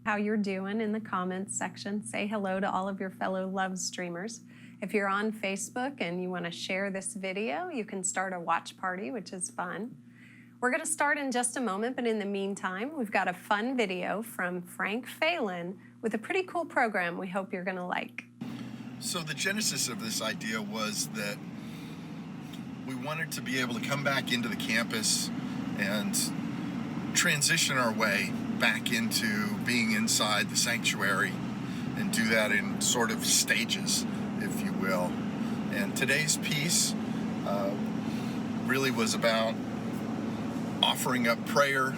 how you're doing in the comments section. Say hello to all of your fellow love streamers. If you're on Facebook and you want to share this video, you can start a watch party, which is fun. We're going to start in just a moment, but in the meantime, we've got a fun video from Frank Phelan with a pretty cool program we hope you're going to like. So the genesis of this idea was that we wanted to be able to come back into the campus and transition our way back into being inside the sanctuary and do that in sort of stages, if you will. And today's piece really was about offering up prayer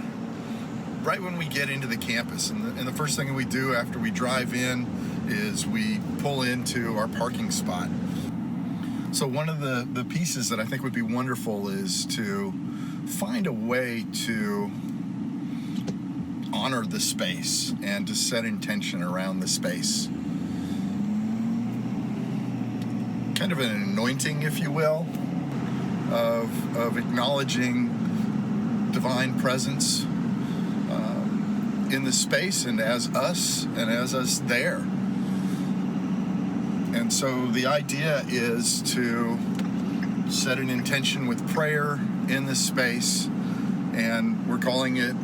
right when we get into the campus. And the first thing we do after we drive in is we pull into our parking spot. So one of the pieces that I think would be wonderful is to find a way to honor the space and to set intention around the space. Kind of an anointing, if you will, of acknowledging divine presence in the space and as us there. And so the idea is to set an intention with prayer in this space, and we're calling it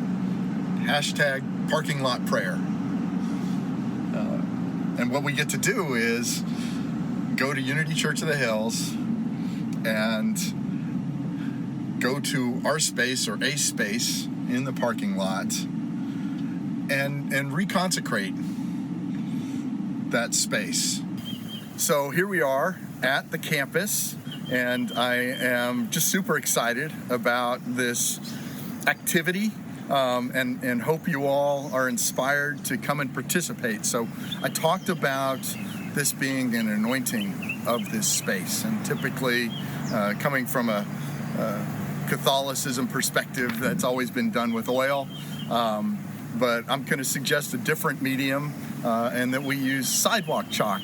#ParkingLotPrayer. And what we get to do is go to Unity Church of the Hills and go to our space or a space in the parking lot and reconsecrate that space. So here we are at the campus, and I am just super excited about this activity. And hope you all are inspired to come and participate. So I talked about this being an anointing of this space, and typically coming from a Catholicism perspective, that's always been done with oil, but I'm going to suggest a different medium, and that we use sidewalk chalk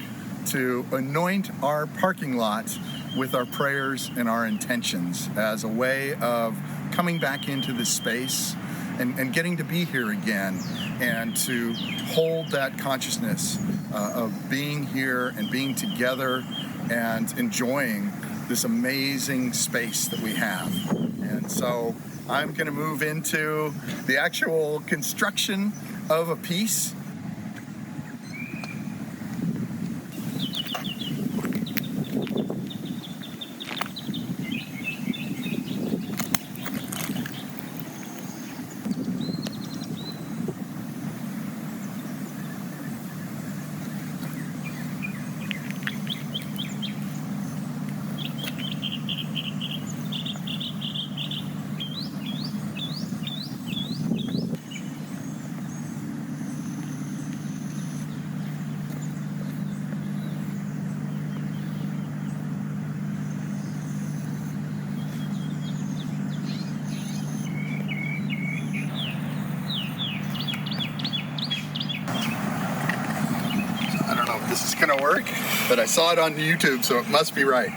to anoint our parking lot with our prayers and our intentions as a way of coming back into this space and getting to be here again, and to hold that consciousness of being here and being together and enjoying this amazing space that we have. And so I'm going to move into the actual construction of a piece. This is gonna work, but I saw it on YouTube, so it must be right.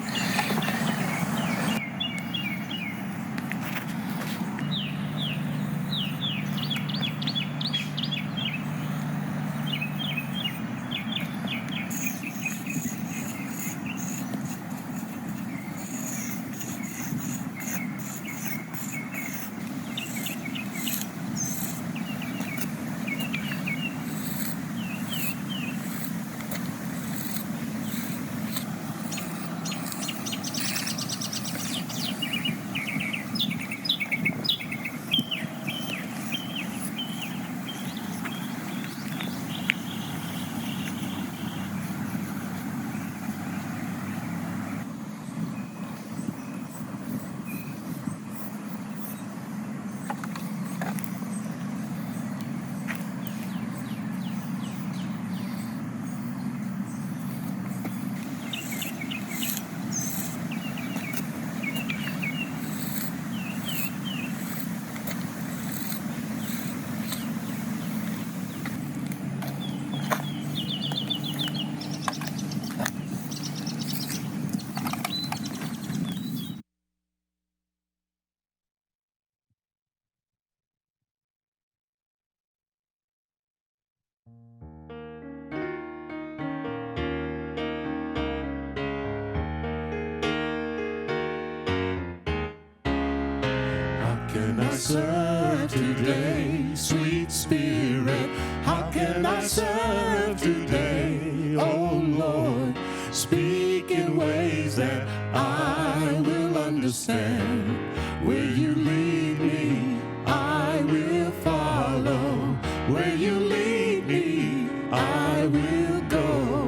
serve today? Sweet Spirit, how can I serve today? Oh Lord, speak in ways that I will understand. Where you lead me, I will follow. Where you lead me, I will go.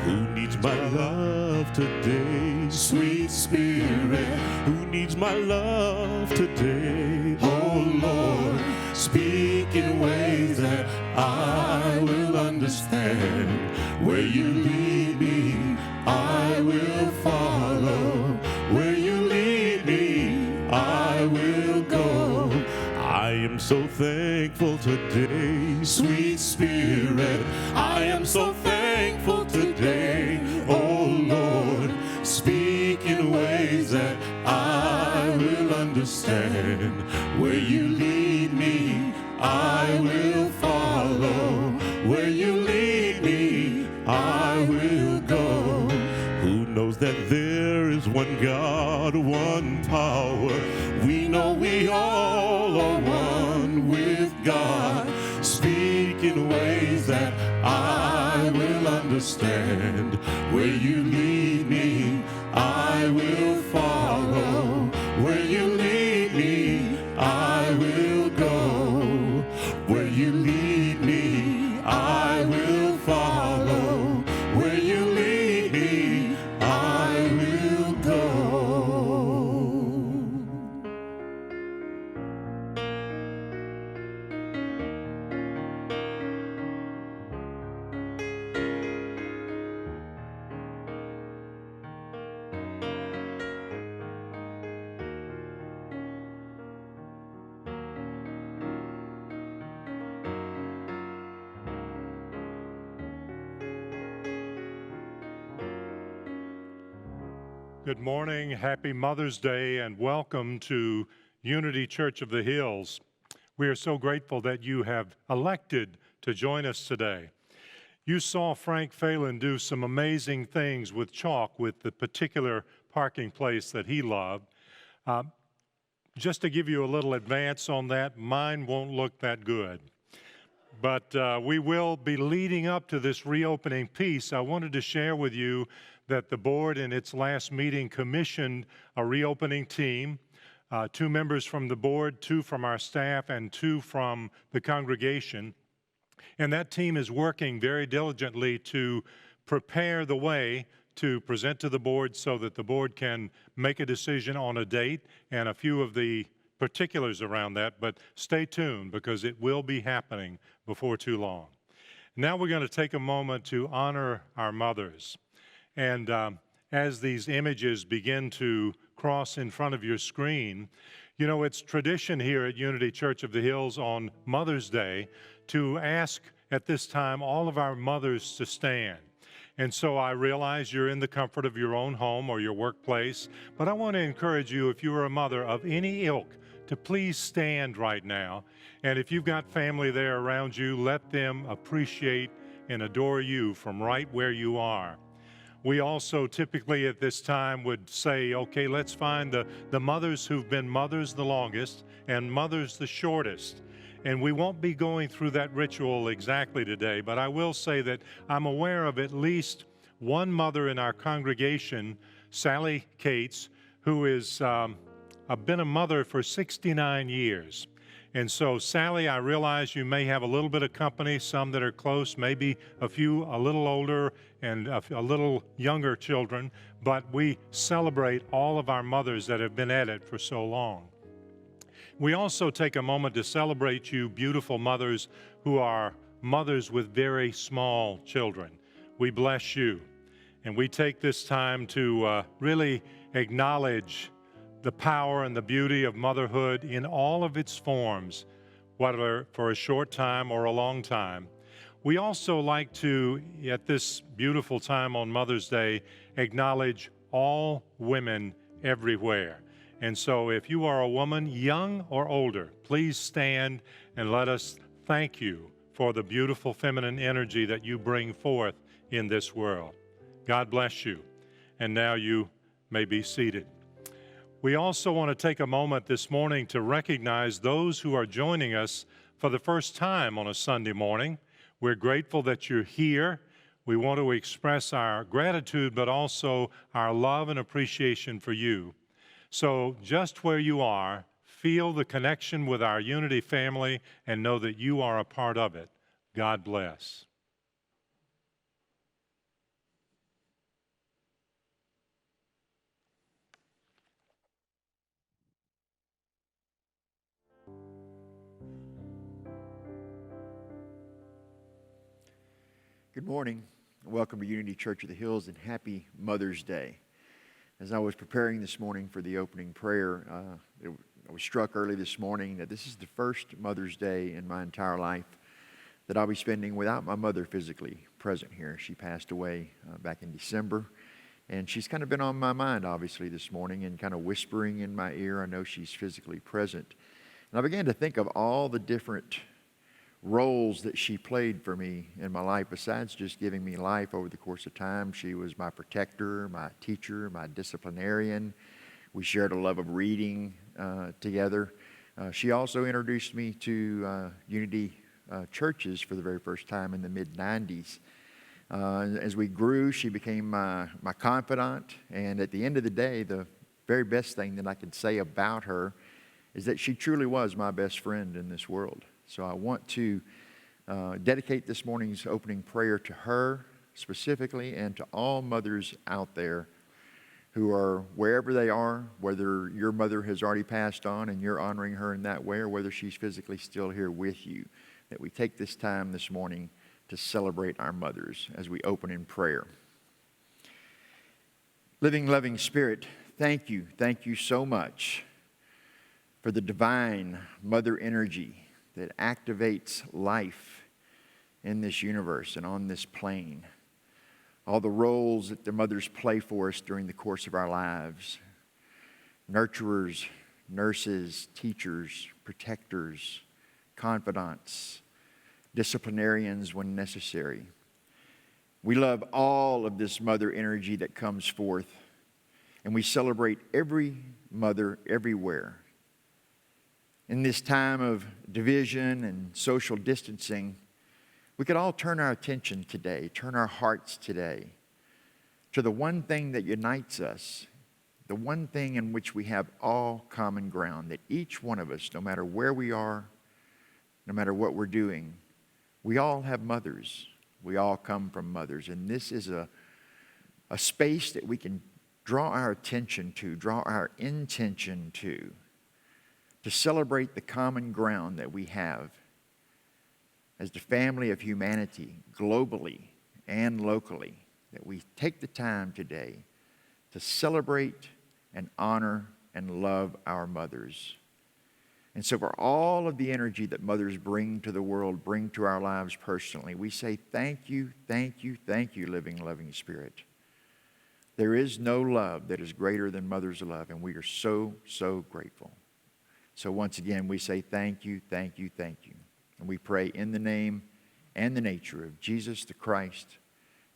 Who needs my love today? Sweet Spirit, who needs my love today? Oh Lord, speak in ways that I will understand. Where you lead me, I will follow. Where you lead me, I will go. I am so thankful today, sweet Spirit. I am so thankful today. Oh Lord, speak in ways that I will understand. Where you lead me, I will follow. Where you lead me, I will go. Who knows that there is one God, one power? We know we all are one with God. Speak in ways that I will understand. Where you lead me, I will follow. Where you lead me, I will go. Where you lead me, I will follow. Where you lead me, I will go. Good morning, happy Mother's Day, and welcome to Unity Church of the Hills. We are so grateful that you have elected to join us today. You saw Frank Phelan do some amazing things with chalk with the particular parking place that he loved. Just to give you a little advance on that, mine won't look that good. But we will be leading up to this reopening piece. I wanted to share with you that the board in its last meeting commissioned a reopening team, 2 members from the board, 2 from our staff, and 2 from the congregation. And that team is working very diligently to prepare the way to present to the board so that the board can make a decision on a date and a few of the particulars around that. But stay tuned because it will be happening before too long. Now we're going to take a moment to honor our mothers. And as these images begin to cross in front of your screen, you know, it's tradition here at Unity Church of the Hills on Mother's Day to ask at this time all of our mothers to stand. And so I realize you're in the comfort of your own home or your workplace, but I want to encourage you, if you are a mother of any ilk, to please stand right now. And if you've got family there around you, let them appreciate and adore you from right where you are. We also typically at this time would say, okay, let's find the mothers who've been mothers the longest and mothers the shortest. And we won't be going through that ritual exactly today, but I will say that I'm aware of at least one mother in our congregation, Sally Cates, who is been a mother for 69 years. And so, Sally, I realize you may have a little bit of company, some that are close, maybe a few a little older and a little younger children, but we celebrate all of our mothers that have been at it for so long. We also take a moment to celebrate you beautiful mothers who are mothers with very small children. We bless you. And we take this time to really acknowledge the power and the beauty of motherhood in all of its forms, whether for a short time or a long time. We also like to, at this beautiful time on Mother's Day, acknowledge all women everywhere. And so if you are a woman, young or older, please stand and let us thank you for the beautiful feminine energy that you bring forth in this world. God bless you. And now you may be seated. We also want to take a moment this morning to recognize those who are joining us for the first time on a Sunday morning. We're grateful that you're here. We want to express our gratitude, but also our love and appreciation for you. So just where you are, feel the connection with our Unity family and know that you are a part of it. God bless. Good morning. Welcome to Unity Church of the Hills and happy Mother's Day. As I was preparing this morning for the opening prayer, I was struck early this morning that this is the first Mother's Day in my entire life that I'll be spending without my mother physically present here. She passed away back in December, and she's kind of been on my mind, obviously, this morning and kind of whispering in my ear. I know she's physically present. And I began to think of all the different roles that she played for me in my life. Besides just giving me life over the course of time, she was my protector, my teacher, my disciplinarian. We shared a love of reading together. She also introduced me to Unity churches for the very first time in the mid-90s. As we grew, she became my confidant, and at the end of the day, the very best thing that I could say about her is that she truly was my best friend in this world. So I want to dedicate this morning's opening prayer to her specifically and to all mothers out there who are wherever they are, whether your mother has already passed on and you're honoring her in that way, or whether she's physically still here with you, that we take this time this morning to celebrate our mothers as we open in prayer. Living, loving Spirit, thank you so much for the divine mother energy that activates life in this universe and on this plane. All the roles that the mothers play for us during the course of our lives. Nurturers, nurses, teachers, protectors, confidants, disciplinarians when necessary. We love all of this mother energy that comes forth, and we celebrate every mother everywhere. In this time of division and social distancing, we could all turn our attention today, turn our hearts today to the one thing that unites us, the one thing in which we have all common ground, that each one of us, no matter where we are, no matter what we're doing, we all have mothers. We all come from mothers. And this is a space that we can draw our attention to, draw our intention to celebrate the common ground that we have as the family of humanity, globally and locally, that we take the time today to celebrate and honor and love our mothers. And so for all of the energy that mothers bring to the world, bring to our lives personally, we say thank you, living, loving Spirit. There is no love that is greater than mother's love, and we are so, so grateful. So once again, we say thank you. And we pray in the name and the nature of Jesus the Christ.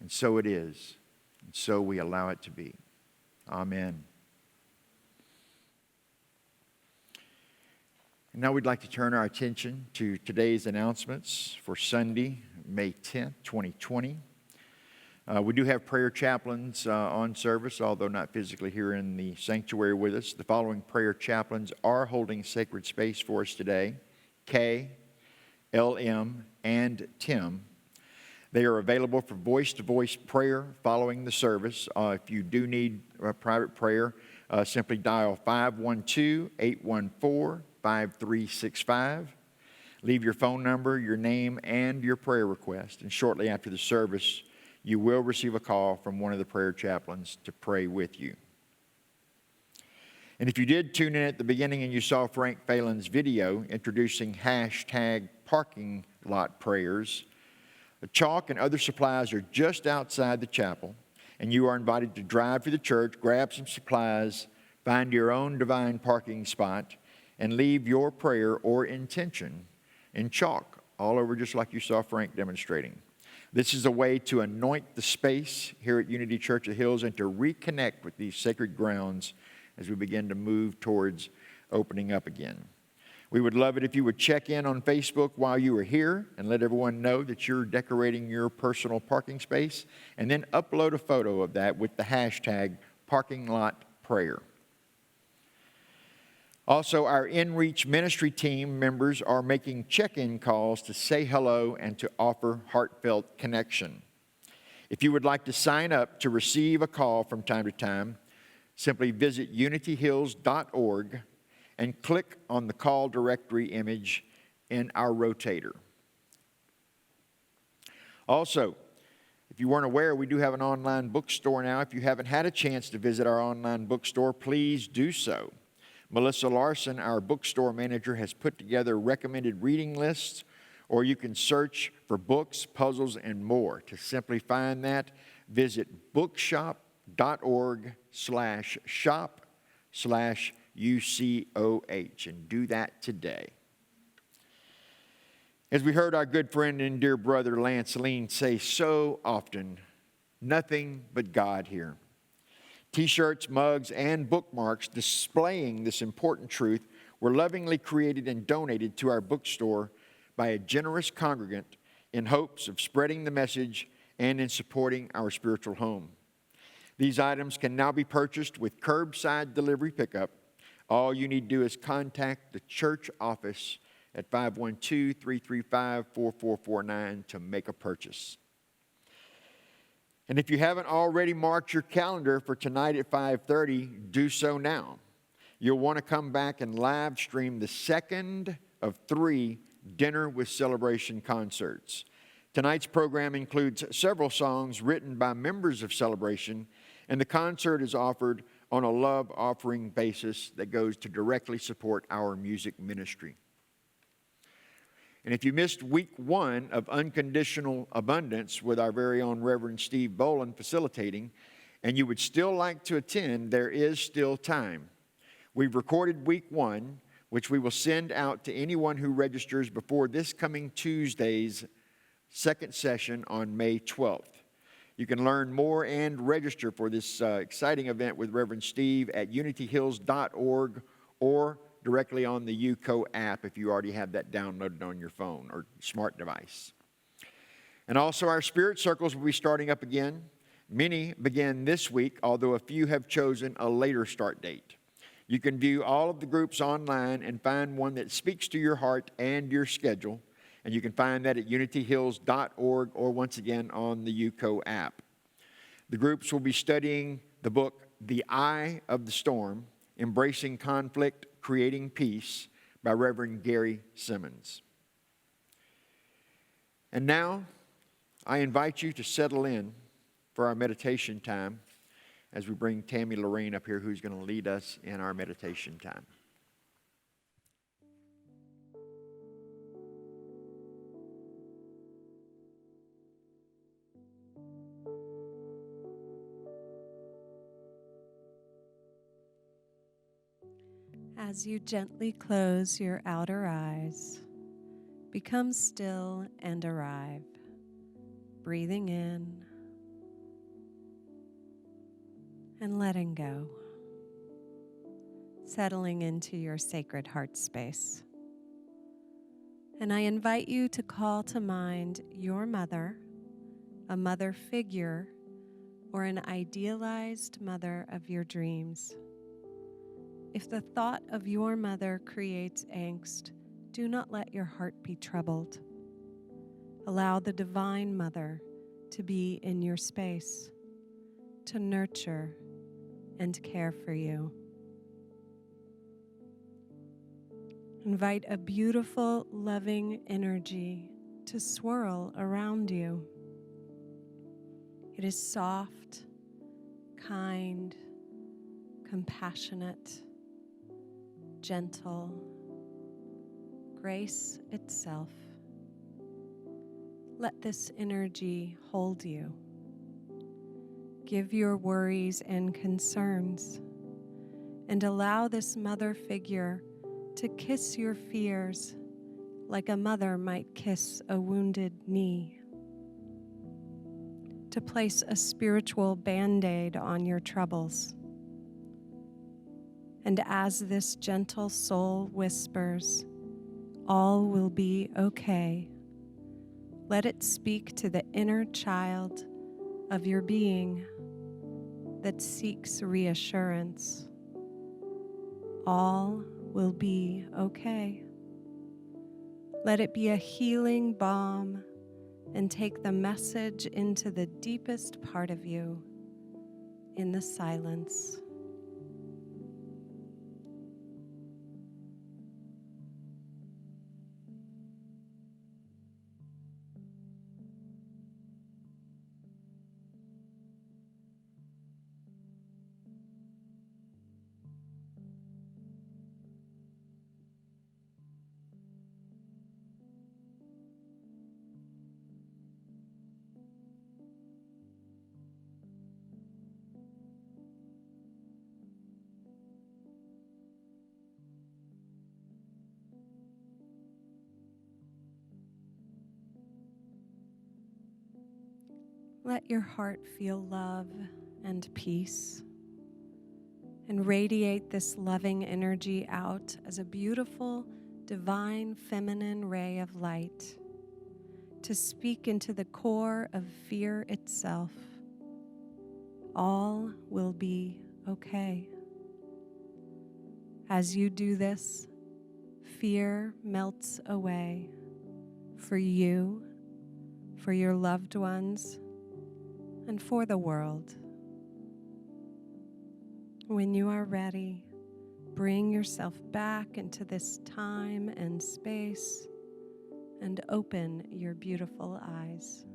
And so it is. And so we allow it to be. Amen. And now we'd like to turn our attention to today's announcements for Sunday, May 10th, 2020. We do have prayer chaplains on service, although not physically here in the sanctuary with us. The following prayer chaplains are holding sacred space for us today: Kay, LM, and Tim. They are available for voice-to-voice prayer following the service. If you do need a private prayer, simply dial 512-814-5365. Leave your phone number, your name, and your prayer request. And shortly after the service, you will receive a call from one of the prayer chaplains to pray with you. And if you did tune in at the beginning and you saw Frank Phelan's video introducing #parking lot prayers, the chalk and other supplies are just outside the chapel, and you are invited to drive to the church, grab some supplies, find your own divine parking spot, and leave your prayer or intention in chalk all over, just like you saw Frank demonstrating. This is a way to anoint the space here at Unity Church of the Hills and to reconnect with these sacred grounds as we begin to move towards opening up again. We would love it if you would check in on Facebook while you are here and let everyone know that you're decorating your personal parking space, and then upload a photo of that with the hashtag #ParkingLotPrayer. Also, our InReach ministry team members are making check-in calls to say hello and to offer heartfelt connection. If you would like to sign up to receive a call from time to time, simply visit unityhills.org and click on the call directory image in our rotator. Also, if you weren't aware, we do have an online bookstore now. If you haven't had a chance to visit our online bookstore, please do so. Melissa Larson, our bookstore manager, has put together recommended reading lists, or you can search for books, puzzles, and more. To simply find that, visit bookshop.org/shop/UCOH and do that today. As we heard our good friend and dear brother Lance Lean say so often, nothing but God here. T-shirts, mugs, and bookmarks displaying this important truth were lovingly created and donated to our bookstore by a generous congregant in hopes of spreading the message and in supporting our spiritual home. These items can now be purchased with curbside delivery pickup. All you need to do is contact the church office at 512-335-4449 to make a purchase. And if you haven't already marked your calendar for tonight at 5:30, do so now. You'll want to come back and live stream the second of 3 Dinner with Celebration concerts. Tonight's program includes several songs written by members of Celebration, and the concert is offered on a love offering basis that goes to directly support our music ministry. And if you missed week 1 of Unconditional Abundance with our very own Reverend Steve Boland facilitating, and you would still like to attend, there is still time. We've recorded week 1, which we will send out to anyone who registers before this coming Tuesday's second session on May 12th. You can learn more and register for this exciting event with Reverend Steve at unityhills.org or directly on the UCOH app if you already have that downloaded on your phone or smart device. And also our spirit circles will be starting up again. Many begin this week, although a few have chosen a later start date. You can view all of the groups online and find one that speaks to your heart and your schedule. And you can find that at unityhills.org or once again on the UCOH app. The groups will be studying the book, The Eye of the Storm, Embracing Conflict, Creating Peace by Reverend Gary Simmons. And now, I invite you to settle in for our meditation time as we bring Tammy Lorraine up here, who's going to lead us in our meditation time. As you gently close your outer eyes, become still and arrive, breathing in and letting go, settling into your sacred heart space. And I invite you to call to mind your mother, a mother figure, or an idealized mother of your dreams. If the thought of your mother creates angst, do not let your heart be troubled. Allow the Divine Mother to be in your space, to nurture and care for you. Invite a beautiful, loving energy to swirl around you. It is soft, kind, compassionate, gentle, grace itself. Let this energy hold you. Give your worries and concerns, and allow this mother figure to kiss your fears like a mother might kiss a wounded knee, to place a spiritual Band-Aid on your troubles. And as this gentle soul whispers, all will be okay, let it speak to the inner child of your being that seeks reassurance. All will be okay. Let it be a healing balm and take the message into the deepest part of you in the silence. Let your heart feel love and peace, and radiate this loving energy out as a beautiful, divine, feminine ray of light to speak into the core of fear itself. All will be okay. As you do this, fear melts away for you, for your loved ones, and for the world. When you are ready, bring yourself back into this time and space and open your beautiful eyes.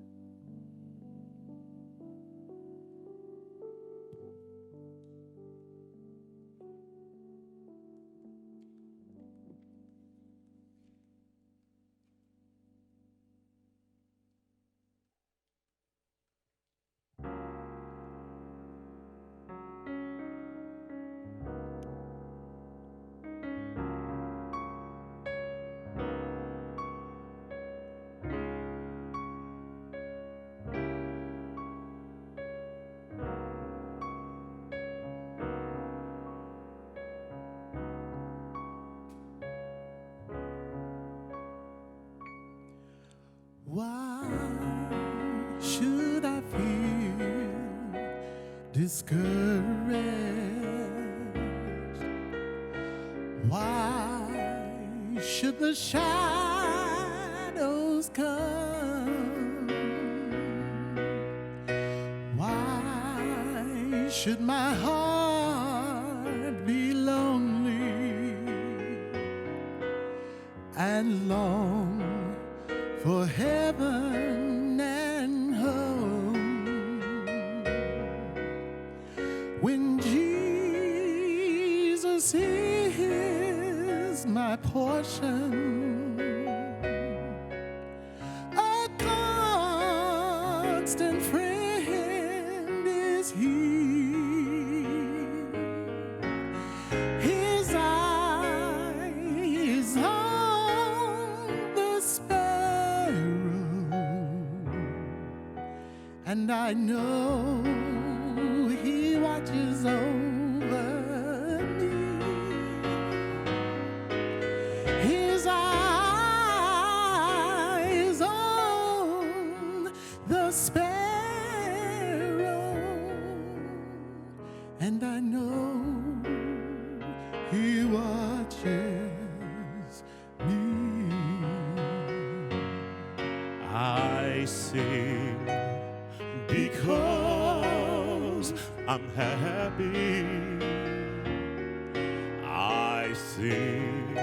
Why should I feel discouraged? Why should the shadows come? Why should my heart be lonely and long for heaven and home? When Jesus is my portion, a constant friend is He. His eyes on the sparrow, and I know He watches over me. His eyes on the sparrow, and I know He watches me. I sing because I'm happy. I sing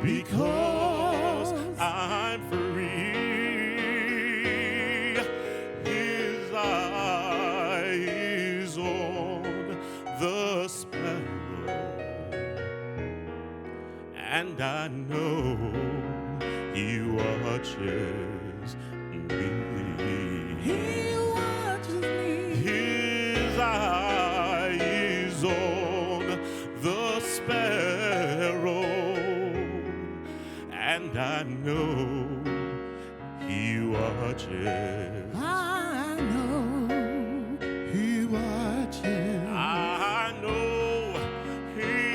because I'm free. His eyes on the sparrow, and I know He watches me. He watches me. His eyes on the sparrow, and I know He watches. I know He watches. I know He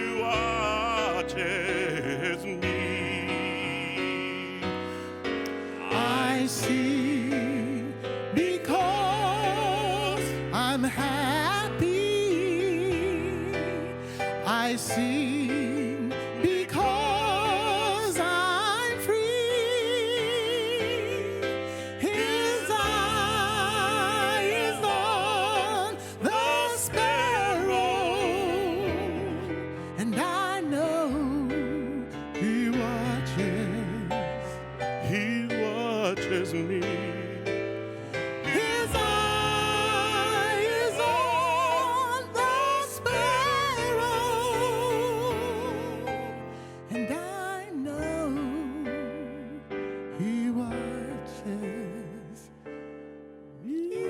I sing because I'm free. His eye is on the sparrow, and I know He watches me. His eye is on the sparrow, and I know He watches me.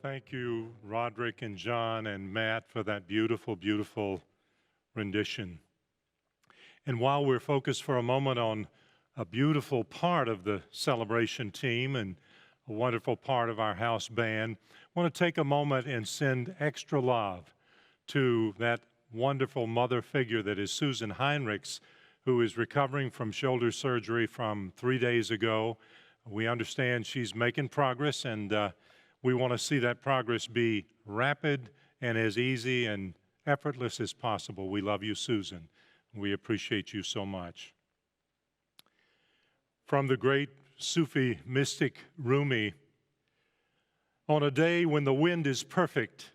Thank you, Roderick and John and Matt, for that beautiful, beautiful rendition. And while we're focused for a moment on a beautiful part of the celebration team and a wonderful part of our house band, I want to take a moment and send extra love to that wonderful mother figure that is Susan Heinrichs, who is recovering from shoulder surgery from 3 days ago. We understand she's making progress, and we want to see that progress be rapid and as easy and effortless as possible. We love you, Susan. We appreciate you so much. From the great Sufi mystic Rumi, on a day when the wind is perfect,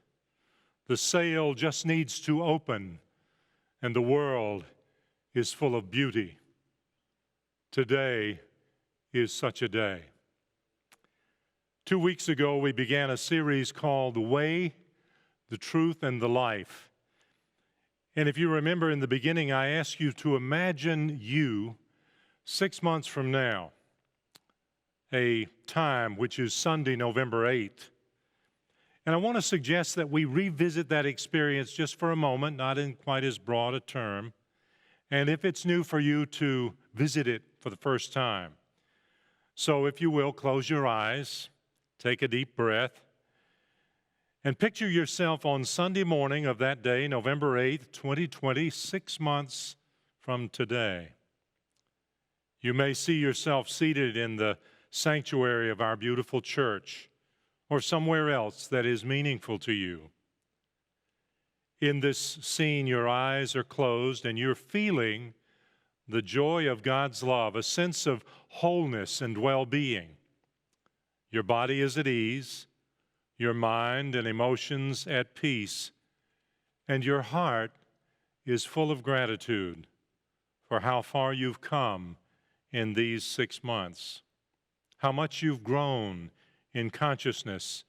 the sail just needs to open, and the world is full of beauty. Today is such a day. 2 weeks ago, we began a series called The Way, the Truth, and the Life. And if you remember in the beginning, I asked you to imagine you 6 months from now, a time which is Sunday, November 8th. And I want to suggest that we revisit that experience just for a moment, not in quite as broad a term. And if it's new for you, to visit it for the first time. So if you will, close your eyes. Take a deep breath and picture yourself on Sunday morning of that day, November 8th, 2020, 6 months from today. You may see yourself seated in the sanctuary of our beautiful church or somewhere else that is meaningful to you. In this scene, your eyes are closed and you're feeling the joy of God's love, a sense of wholeness and well-being. Your body is at ease, your mind and emotions at peace, and your heart is full of gratitude for how far you've come in these 6 months, how much you've grown in consciousness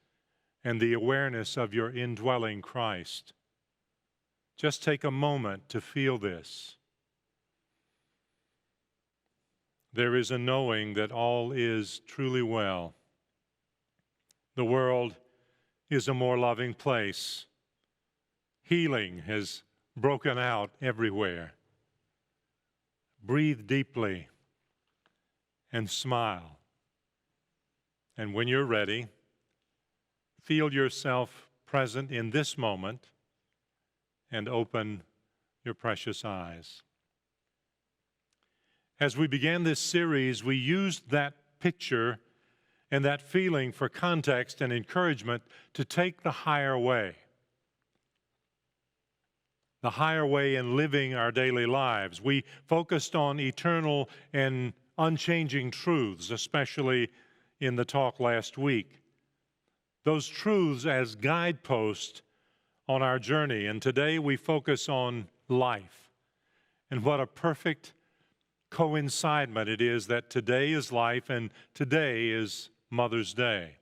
and the awareness of your indwelling Christ. Just take a moment to feel this. There is a knowing that all is truly well. The world is a more loving place. Healing has broken out everywhere. Breathe deeply and smile. And when you're ready, feel yourself present in this moment and open your precious eyes. As we began this series, we used that picture and that feeling for context and encouragement to take the higher way. The higher way in living our daily lives. We focused on eternal and unchanging truths, especially in the talk last week. Those truths as guideposts on our journey. And today we focus on life. And what a perfect coincidement it is that today is life and today is Mother's Day.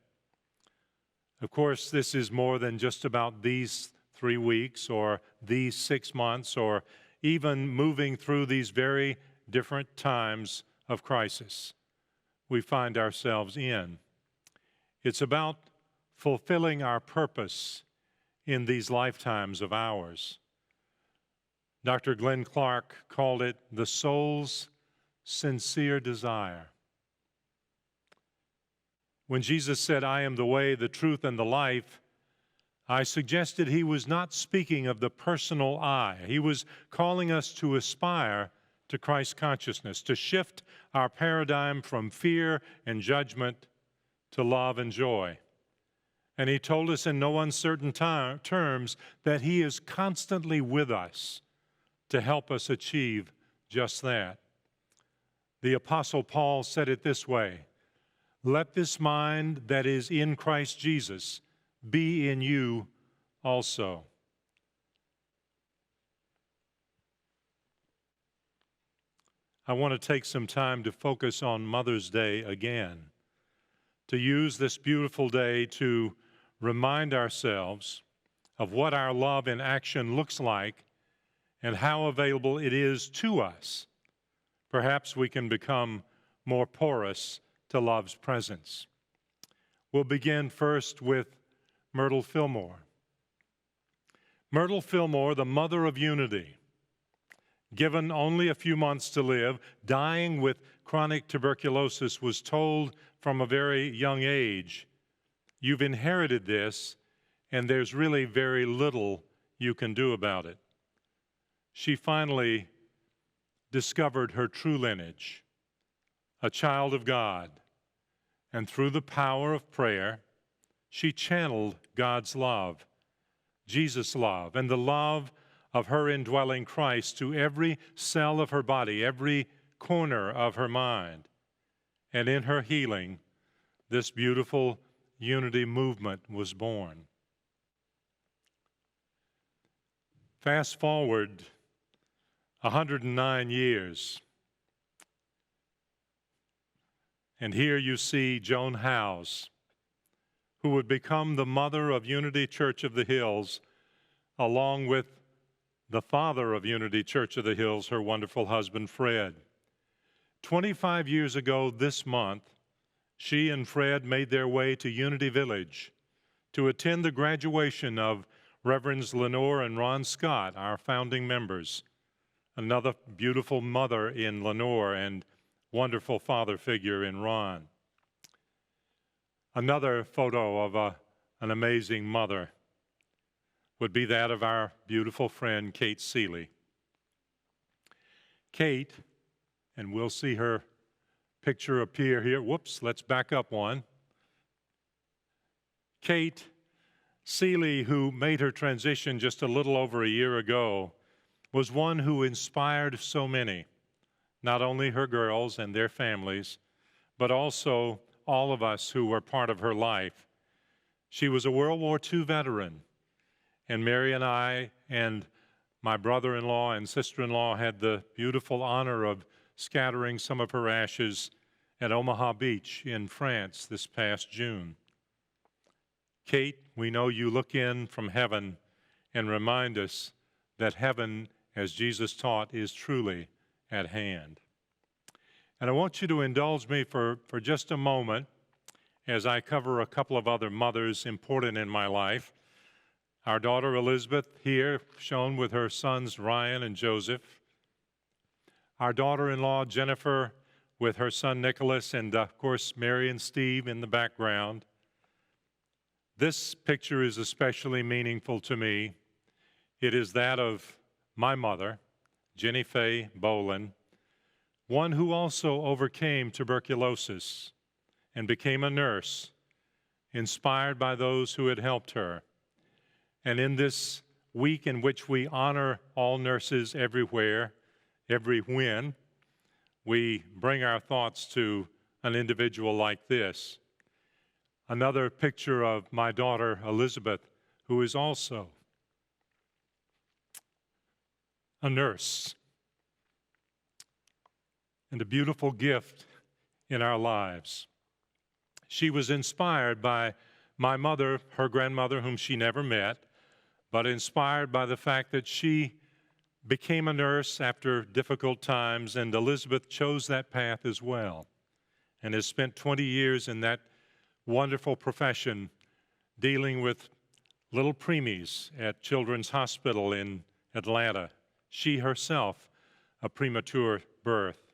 Of course, this is more than just about these 3 weeks or these 6 months or even moving through these very different times of crisis we find ourselves in. It's about fulfilling our purpose in these lifetimes of ours. Dr. Glenn Clark called it the soul's sincere desire. When Jesus said, "I am the way, the truth, and the life," I suggested he was not speaking of the personal I. He was calling us to aspire to Christ consciousness, to shift our paradigm from fear and judgment to love and joy. And he told us in no uncertain terms that he is constantly with us to help us achieve just that. The Apostle Paul said it this way, "Let this mind that is in Christ Jesus be in you also." I want to take some time to focus on Mother's Day again, to use this beautiful day to remind ourselves of what our love in action looks like and how available it is to us. Perhaps we can become more porous to love's presence. We'll begin first with Myrtle Fillmore. Myrtle Fillmore, the mother of unity, given only a few months to live, dying with chronic tuberculosis, was told from a very young age, "You've inherited this, and there's really very little you can do about it." She finally discovered her true lineage, a child of God, and through the power of prayer, she channeled God's love, Jesus' love, and the love of her indwelling Christ to every cell of her body, every corner of her mind. And in her healing, this beautiful unity movement was born. Fast forward 109 years, and here you see Joan Howes, who would become the mother of Unity Church of the Hills, along with the father of Unity Church of the Hills, her wonderful husband, Fred. 25 years ago this month, she and Fred made their way to Unity Village to attend the graduation of Reverends Lenore and Ron Scott, our founding members. Another beautiful mother in Lenore and wonderful father figure in Ron. Another photo of an amazing mother would be that of our beautiful friend, Kate Seeley. Kate, and we'll see her picture appear here. Whoops, let's back up one. Kate Seeley, who made her transition just a little over a year ago, was one who inspired so many, not only her girls and their families, but also all of us who were part of her life. She was a World War II veteran, and Mary and I and my brother-in-law and sister-in-law had the beautiful honor of scattering some of her ashes at Omaha Beach in France this past June. Kate, we know you look in from heaven and remind us that heaven, as Jesus taught, is truly at hand. And I want you to indulge me for just a moment as I cover a couple of other mothers important in my life. Our daughter Elizabeth here, shown with her sons Ryan and Joseph. Our daughter-in-law Jennifer with her son Nicholas, and of course Mary and Steve in the background. This picture is especially meaningful to me. It is that of my mother, Jenny Faye Bolin, one who also overcame tuberculosis and became a nurse, inspired by those who had helped her. And in this week in which we honor all nurses everywhere, every when, we bring our thoughts to an individual like this. Another picture of my daughter Elizabeth, who is also a nurse and a beautiful gift in our lives. She was inspired by my mother, her grandmother, whom she never met, but inspired by the fact that she became a nurse after difficult times, and Elizabeth chose that path as well and has spent 20 years in that wonderful profession dealing with little preemies at Children's Hospital in Atlanta. She herself, a premature birth,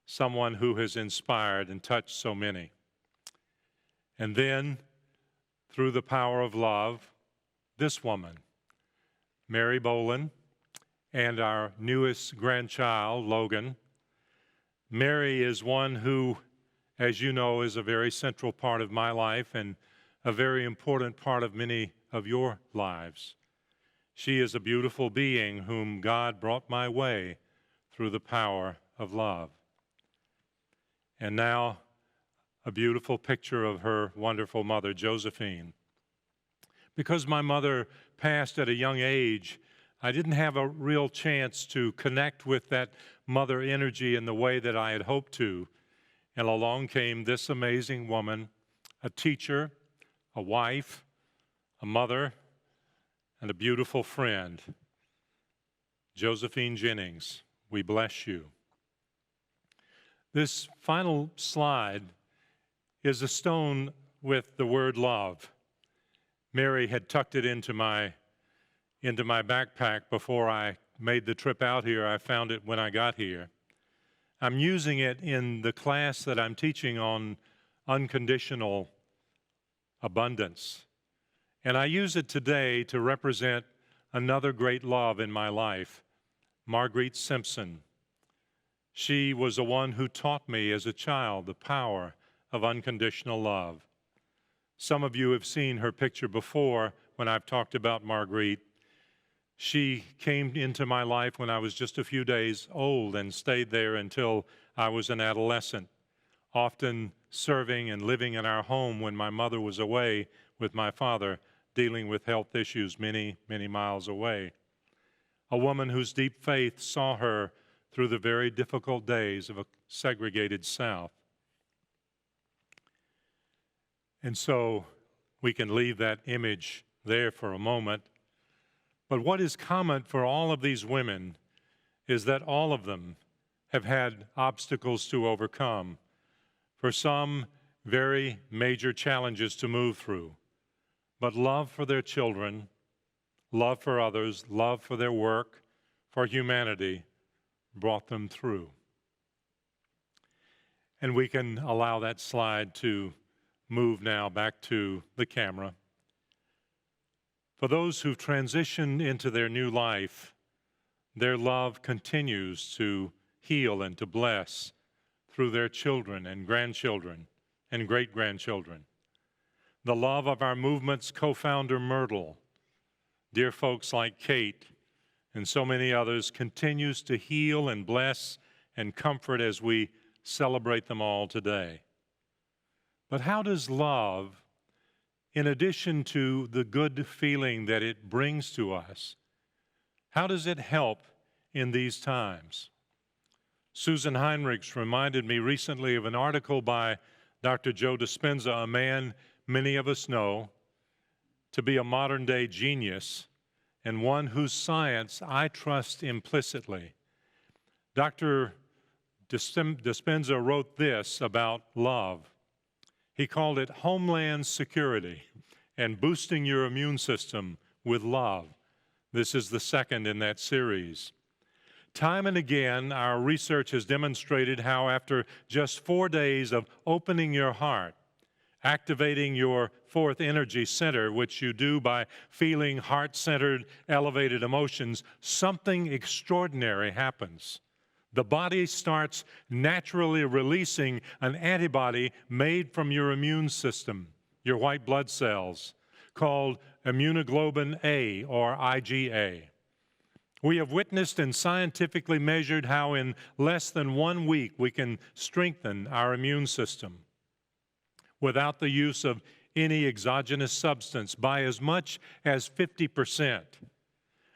someone who has inspired and touched so many. And then, through the power of love, this woman, Mary Boland, and our newest grandchild, Logan. Mary is one who, as you know, is a very central part of my life and a very important part of many of your lives. She is a beautiful being whom God brought my way through the power of love. And now, a beautiful picture of her wonderful mother, Josephine. Because my mother passed at a young age, I didn't have a real chance to connect with that mother energy in the way that I had hoped to. And along came this amazing woman, a teacher, a wife, a mother, and a beautiful friend. Josephine Jennings, we bless you. This final slide is a stone with the word love. Mary had tucked it into my backpack before I made the trip out here. I found it when I got here. I'm using it in the class that I'm teaching on unconditional abundance. And I use it today to represent another great love in my life, Marguerite Simpson. She was the one who taught me as a child the power of unconditional love. Some of you have seen her picture before when I've talked about Marguerite. She came into my life when I was just a few days old and stayed there until I was an adolescent, often serving and living in our home when my mother was away with my father, dealing with health issues many, many miles away. A woman whose deep faith saw her through the very difficult days of a segregated South. And so we can leave that image there for a moment. But what is common for all of these women is that all of them have had obstacles to overcome. For some, very major challenges to move through. But love for their children, love for others, love for their work, for humanity, brought them through. And we can allow that slide to move now back to the camera. For those who've transitioned into their new life, their love continues to heal and to bless through their children and grandchildren and great-grandchildren. The love of our movement's co-founder, Myrtle, dear folks like Kate and so many others, continues to heal and bless and comfort as we celebrate them all today. But how does love, in addition to the good feeling that it brings to us, how does it help in these times? Susan Heinrichs reminded me recently of an article by Dr. Joe Dispenza, a man many of us know to be a modern-day genius and one whose science I trust implicitly. Dr. Dispenza wrote this about love. He called it homeland security and boosting your immune system with love. This is the second in that series. Time and again, our research has demonstrated how after just 4 days of opening your heart, activating your fourth energy center, which you do by feeling heart-centered, elevated emotions, something extraordinary happens. The body starts naturally releasing an antibody made from your immune system, your white blood cells, called immunoglobulin A, or IgA. We have witnessed and scientifically measured how in less than 1 week we can strengthen our immune system without the use of any exogenous substance by as much as 50%.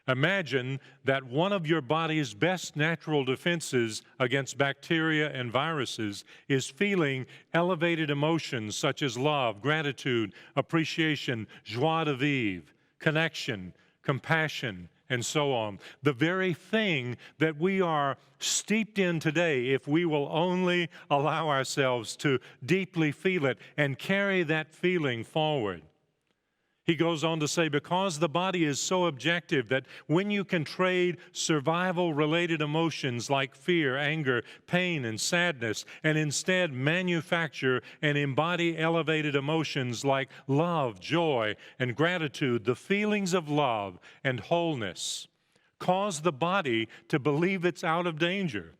Imagine that one of your body's best natural defenses against bacteria and viruses is feeling elevated emotions such as love, gratitude, appreciation, joie de vivre, connection, compassion, and so on. The very thing that we are steeped in today, if we will only allow ourselves to deeply feel it and carry that feeling forward. He goes on to say, because the body is so objective that when you can trade survival-related emotions like fear, anger, pain, and sadness, and instead manufacture and embody elevated emotions like love, joy, and gratitude, the feelings of love and wholeness cause the body to believe it's out of danger.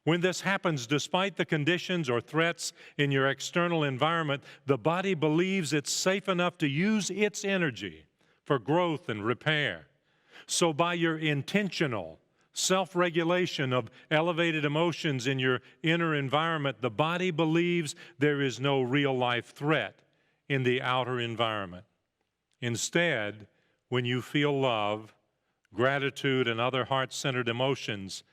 When this happens, despite the conditions or threats in your external environment, the body believes it's safe enough to use its energy for growth and repair. So by your intentional self-regulation of elevated emotions in your inner environment, the body believes there is no real-life threat in the outer environment. Instead, when you feel love, gratitude, and other heart-centered emotions,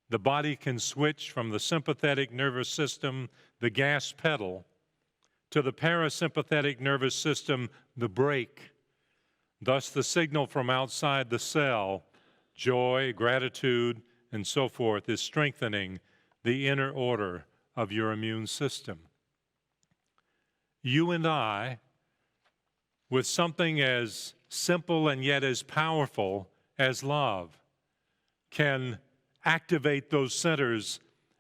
the body can switch from the sympathetic nervous system, the gas pedal, to the parasympathetic nervous system, the brake. Thus, the signal from outside the cell, joy, gratitude, and so forth, is strengthening the inner order of your immune system. You and I, with something as simple and yet as powerful as love, can activate those centers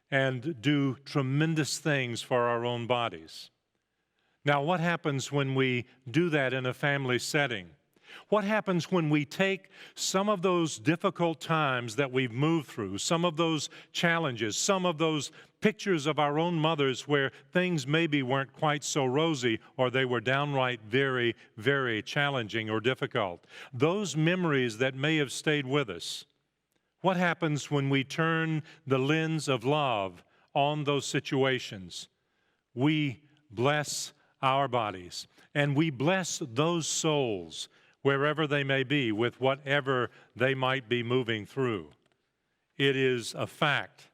and do tremendous things for our own bodies. Now, what happens when we do that in a family setting? What happens when we take some of those difficult times that we've moved through, some of those challenges, some of those pictures of our own mothers where things maybe weren't quite so rosy or they were downright very, very challenging or difficult? Those memories that may have stayed with us. What happens when we turn the lens of love on those situations? We bless our bodies, and we bless those souls wherever they may be with whatever they might be moving through. It is a fact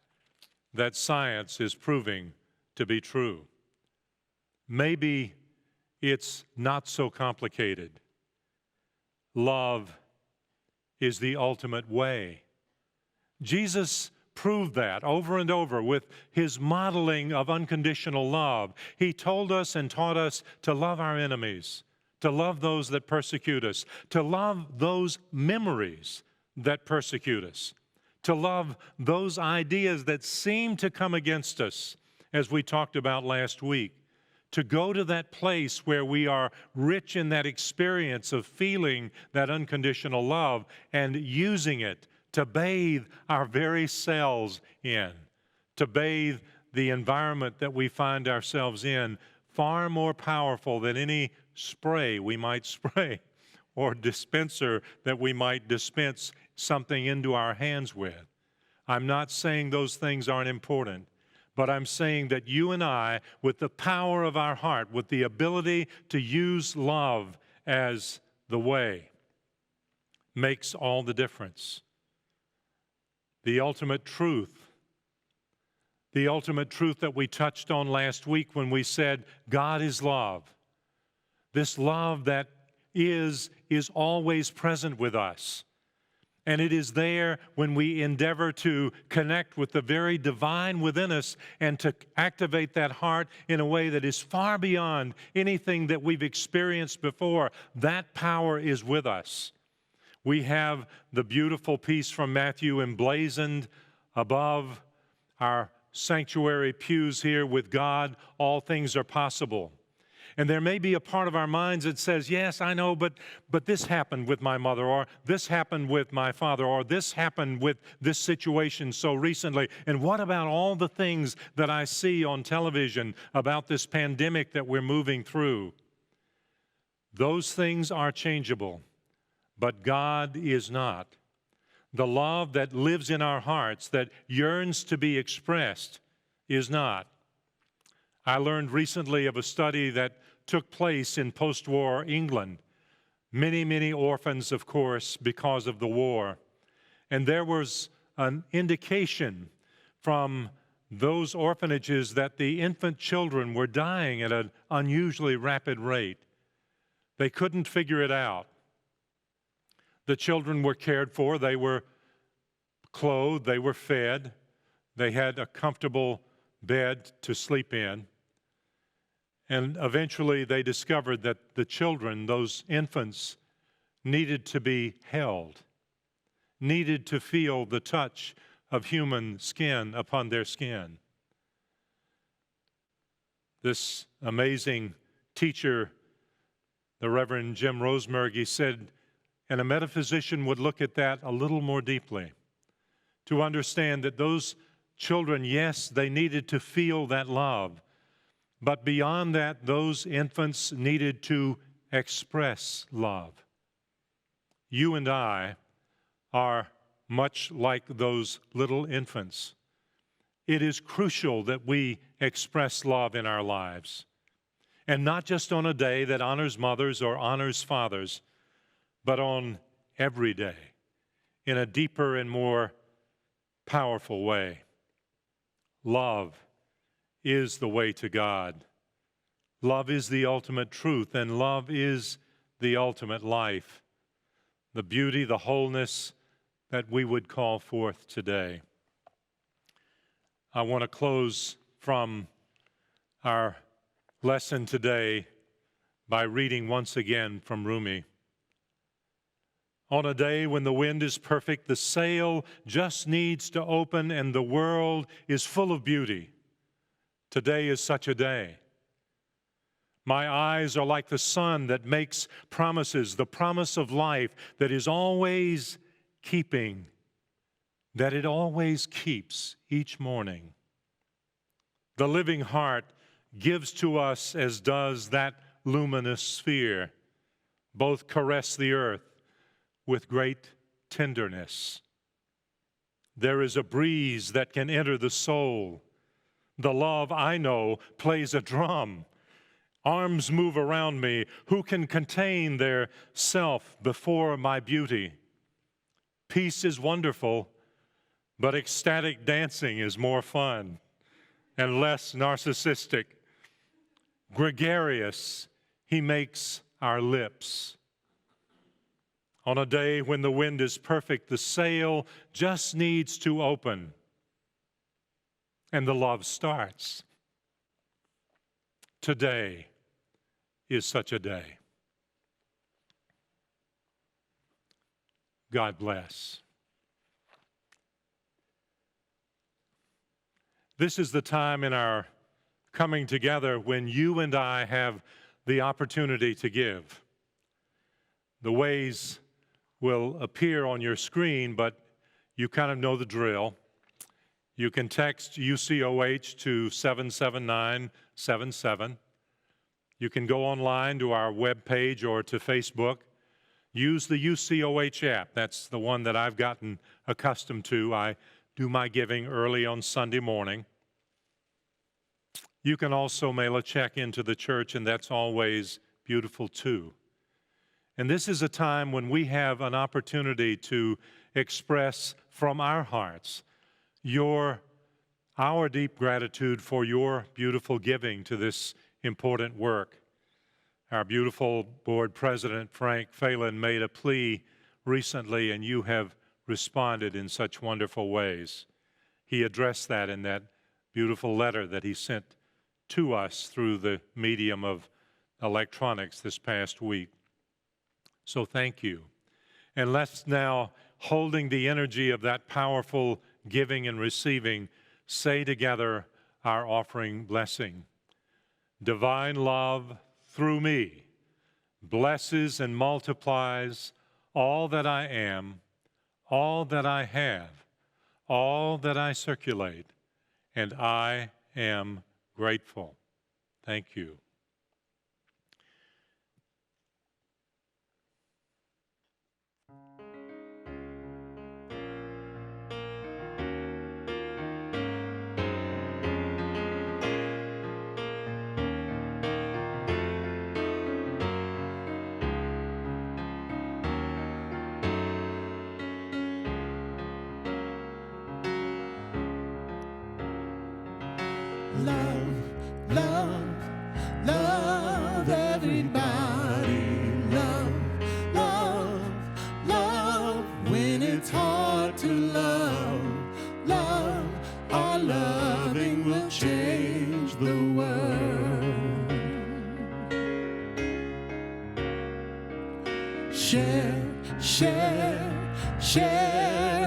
that science is proving to be true. Maybe it's not so complicated. Love is the ultimate way. Jesus proved that over and over with his modeling of unconditional love. He told us and taught us to love our enemies, to love those that persecute us, to love those memories that persecute us, to love those ideas that seem to come against us, as we talked about last week, to go to that place where we are rich in that experience of feeling that unconditional love and using it to bathe our very selves in, to bathe the environment that we find ourselves in, far more powerful than any spray we might spray or dispenser that we might dispense something into our hands with. I'm not saying those things aren't important, but I'm saying that you and I, with the power of our heart, with the ability to use love as the way, makes all the difference. The ultimate truth that we touched on last week when we said God is love. This love that is always present with us. And it is there when we endeavor to connect with the very divine within us and to activate that heart in a way that is far beyond anything that we've experienced before. That power is with us. We have the beautiful piece from Matthew emblazoned above our sanctuary pews here: with God, all things are possible. And there may be a part of our minds that says, yes, I know, but this happened with my mother, or this happened with my father, or this happened with this situation so recently. And what about all the things that I see on television about this pandemic that we're moving through? Those things are changeable, but God is not. The love that lives in our hearts, that yearns to be expressed, is not. I learned recently of a study that took place in post-war England. Many, many orphans, of course, because of the war. And there was an indication from those orphanages that the infant children were dying at an unusually rapid rate. They couldn't figure it out. The children were cared for, they were clothed, they were fed, they had a comfortable bed to sleep in. And eventually they discovered that the children, those infants, needed to be held, needed to feel the touch of human skin upon their skin. This amazing teacher, the Reverend Jim Rosemergy, said, and a metaphysician would look at that a little more deeply, to understand that those children, yes, they needed to feel that love, but beyond that, those infants needed to express love. You and I are much like those little infants. It is crucial that we express love in our lives, and not just on a day that honors mothers or honors fathers, but on every day in a deeper and more powerful way. Love is the way to God. Love is the ultimate truth, and love is the ultimate life, the beauty, the wholeness that we would call forth today. I want to close from our lesson today by reading once again from Rumi. On a day when the wind is perfect, the sail just needs to open and the world is full of beauty. Today is such a day. My eyes are like the sun that makes promises, the promise of life that is always keeping, that it always keeps each morning. The living heart gives to us, as does that luminous sphere, both caress the earth with great tenderness. There is a breeze that can enter the soul. The love I know plays a drum. Arms move around me. Who can contain their self before my beauty? Peace is wonderful, but ecstatic dancing is more fun and less narcissistic. Gregarious, he makes our lips. On a day when the wind is perfect, the sail just needs to open, and the love starts. Today is such a day. God bless. This is the time in our coming together when you and I have the opportunity to give. The ways will appear on your screen, but you kind of know the drill. You can text UCOH to 77977. You can go online to our webpage or to Facebook. Use the UCOH app. That's the one that I've gotten accustomed to. I do my giving early on Sunday morning. You can also mail a check into the church, and that's always beautiful too. And this is a time when we have an opportunity to express from our hearts our deep gratitude for your beautiful giving to this important work. Our beautiful board president, Frank Phelan, made a plea recently, and you have responded in such wonderful ways. He addressed that in that beautiful letter that he sent to us through the medium of electronics this past week. So thank you. And let's now, holding the energy of that powerful giving and receiving, say together our offering blessing. Divine love through me blesses and multiplies all that I am, all that I have, all that I circulate, and I am grateful. Thank you. Love, love, love everybody. Love, love, love when it's hard to love. Love, our loving will change the world. share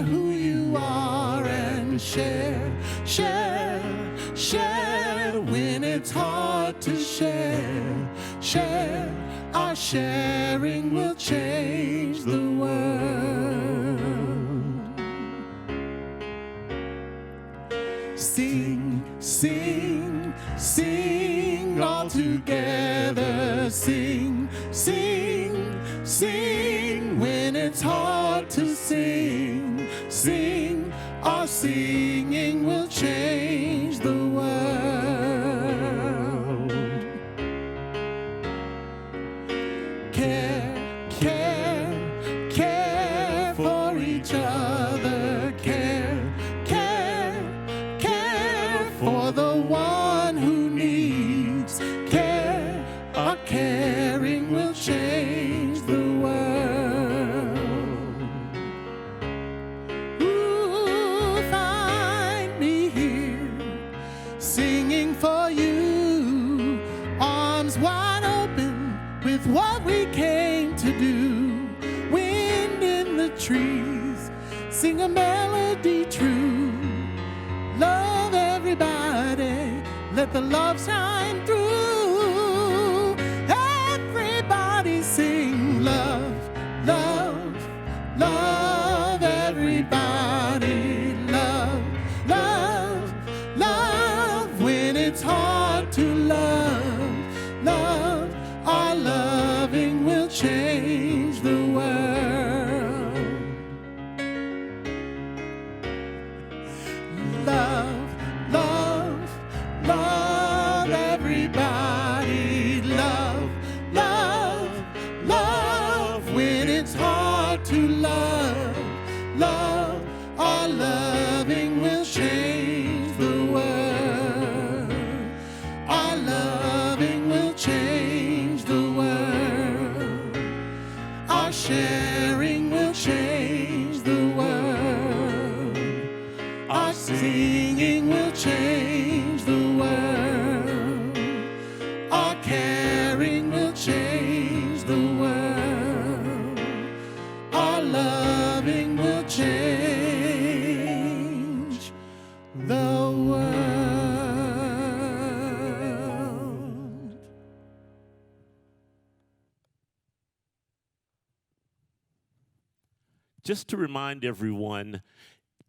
who you are, and share when it's hard to share. Our sharing will change the world. Sing all together. Sing when it's hard to sing. Our singing will change the world. Care for each other. Care for the one who needs care. Our caring will change the world. Ooh, find me here, singing for you, arms wide open with what we came to do. Wind in the trees, sing a melody true. Love everybody, let the love shine through. Everybody sing love, love, love. Everybody love, love, love. When it's hard to love, love, our loving will change the world. Love, love, love. Everybody love, love, love. When it's hard to love, love, our loving will change the world. Our loving will change the world. Our sharing will change the world. Our singing will change the world. Our caring will change the world. Our loving will change the world. Just to remind everyone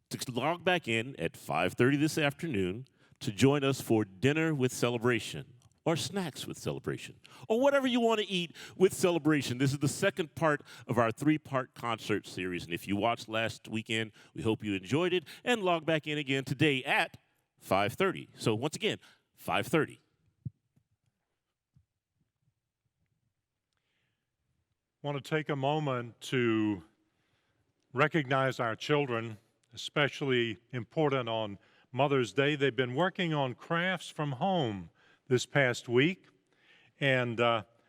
to log back in at 5:30 this afternoon to join us for dinner with celebration, or snacks with celebration, or whatever you want to eat with celebration. This is the second part of our three-part concert series, and if you watched last weekend, we hope you enjoyed it, and log back in again today at 5:30. So once again, 5:30. Want to take a moment to recognize our children, especially important on Mother's Day. They've been working on crafts from home this past week, and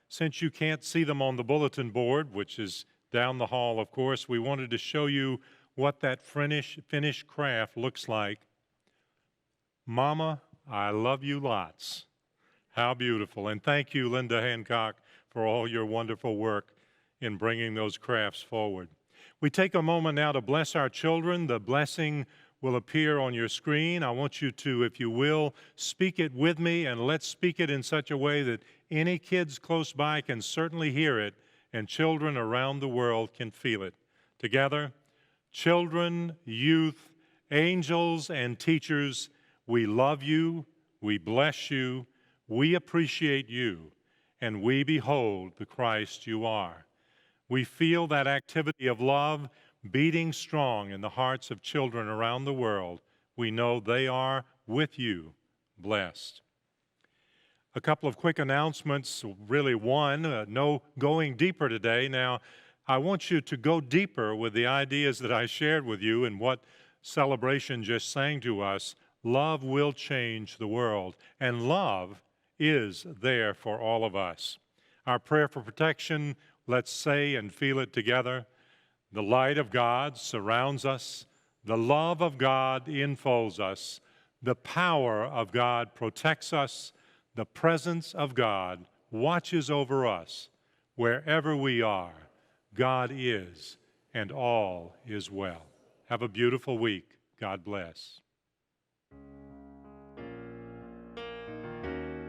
since you can't see them on the bulletin board, which is down the hall, of course, we wanted to show you what that finished craft looks like. Mama, I love you lots. How beautiful. And thank you, Linda Hancock, for all your wonderful work in bringing those crafts forward. We take a moment now to bless our children. The blessing will appear on your screen. I want you to, if you will, speak it with me, and let's speak it in such a way that any kids close by can certainly hear it, and children around the world can feel it. Together, children, youth, angels, and teachers, we love you, we bless you, we appreciate you, and we behold the Christ you are. We feel that activity of love beating strong in the hearts of children around the world. We know they are with you, blessed. A couple of quick announcements, really one, no going deeper today. Now, I want you to go deeper with the ideas that I shared with you and what Celebration just sang to us. Love will change the world, and love is there for all of us. Our prayer for protection, let's say and feel it together. The light of God surrounds us. The love of God enfolds us. The power of God protects us. The presence of God watches over us wherever we are. God is, and all is well. Have a beautiful week. God bless.